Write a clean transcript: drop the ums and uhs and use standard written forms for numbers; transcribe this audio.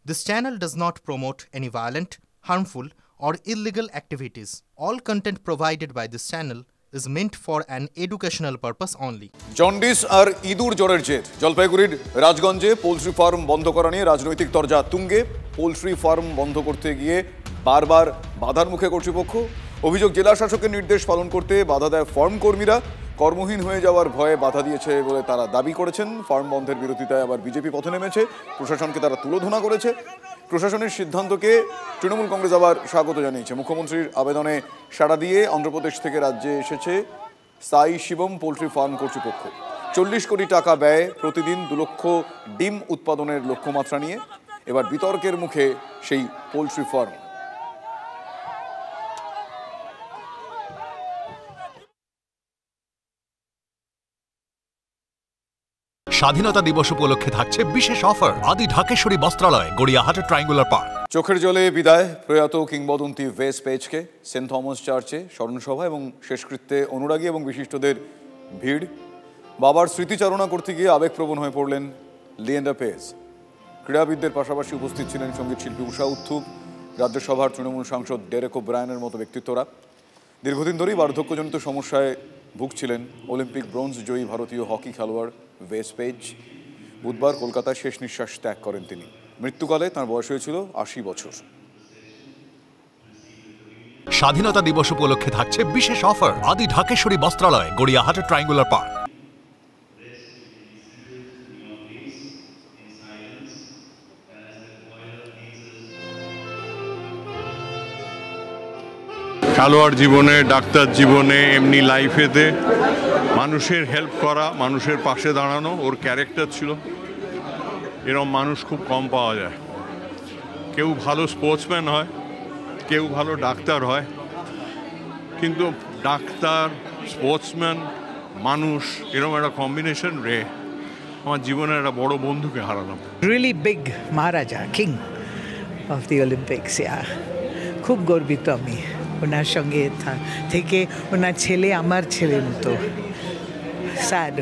This channel does not promote any violent, harmful, or illegal activities. All content provided by this channel is meant for an educational purpose only. Jaundice আর ইঁদুর জ্বরের জের জলপাইগুড়ির রাজগঞ্জে poultry farm বন্ধ করা নিয়ে রাজনৈতিক তরজা তুঙ্গে। পোলট্রি ফার্ম বন্ধ করতে গিয়ে বারবার বাধার মুখে কর্তৃপক্ষ। অভিযোগ, জেলা শাসকের নির্দেশ পালন করতে বাধা দেয় ফার্ম কর্মীরা। কর্মহীন হয়ে যাওয়ার ভয়ে বাধা দিয়েছে বলে তারা দাবি করেছেন। ফার্ম বন্ধের বিরোধিতায় আবার বিজেপি পথে নেমেছে। প্রশাসনকে তারা তুলোধনা করেছে। প্রশাসনের সিদ্ধান্তকে তৃণমূল কংগ্রেস আবার স্বাগত জানিয়েছে। মুখ্যমন্ত্রীর আবেদনে সাড়া দিয়ে অন্ধ্রপ্রদেশ থেকে রাজ্যে এসেছে সাই শিবম পোলট্রি ফার্ম কর্তৃপক্ষ। 40 কোটি টাকা ব্যয়, প্রতিদিন 2 লক্ষ ডিম উৎপাদনের লক্ষ্যমাত্রা নিয়ে এবার বিতর্কের মুখে সেই পোলট্রি ফার্ম। স্বাধীনতা দিবস উপলক্ষে থাকছে বিশেষ অফার আদি ঢাকেশ্বরী বস্ত্রালয়, গড়িয়াহাটের ট্রায়াঙ্গুলার পার্ক। চোখের জলে বিদায় প্রয়াত কিংবদন্তি ভেস পেজকে। সেন্ট থমাস চার্চে স্মরণসভা এবং শেষকৃত্যে অনুরাগী এবং বিশিষ্টদের ভিড়। বাবার স্মৃতিচারণা করতে গিয়ে আবেগপ্রবণ হয়ে পড়লেন লিয়েন্ডার পেজ। ক্রীড়াবিদদের পাশাপাশি উপস্থিত ছিলেন সঙ্গীত শিল্পী উষা উত্থুপ, রাজ্যসভার তৃণমূল সাংসদ ডেরেক ওব্রায়ানের মতো ব্যক্তিত্বরা। দীর্ঘদিন ধরেই বার্ধক্যজনিত সমস্যায় ভুগছিলেন অলিম্পিক ব্রোঞ্জ জয়ী ভারতীয় হকি খেলোয়াড় ভেস পেজ। বুধবার কলকাতায় শেষ নিঃশ্বাস ত্যাগ করেন তিনি। মৃত্যুকালে তাঁর বয়স হয়েছিল 80 বছর। স্বাধীনতা দিবস উপলক্ষে থাকছে বিশেষ অফার আদি ঢাকেশ্বরী বস্ত্রালয়, গড়িয়াহাটের ট্রায়াঙ্গুলার পার্ক। খেলোয়াড় জীবনে, ডাক্তার জীবনে, এমনি লাইফেতে মানুষের হেল্প করা, মানুষের পাশে দাঁড়ানো ওর ক্যারেক্টার ছিল। এরকম মানুষ খুব কম পাওয়া যায়। কেউ ভালো স্পোর্টসম্যান হয়, কেউ ভালো ডাক্তার হয়, কিন্তু ডাক্তার, স্পোর্টসম্যান, মানুষ এরকম একটা কম্বিনেশন রে। আমার জীবনের একটা বড় বন্ধুকে হারালাম। Really big Maharaja, king of the Olympics, yeah. খুব গর্বিত আমি ওনার সঙ্গে থেকে। ওনার ছেলে আমার ছেলের মতো। স্যাড।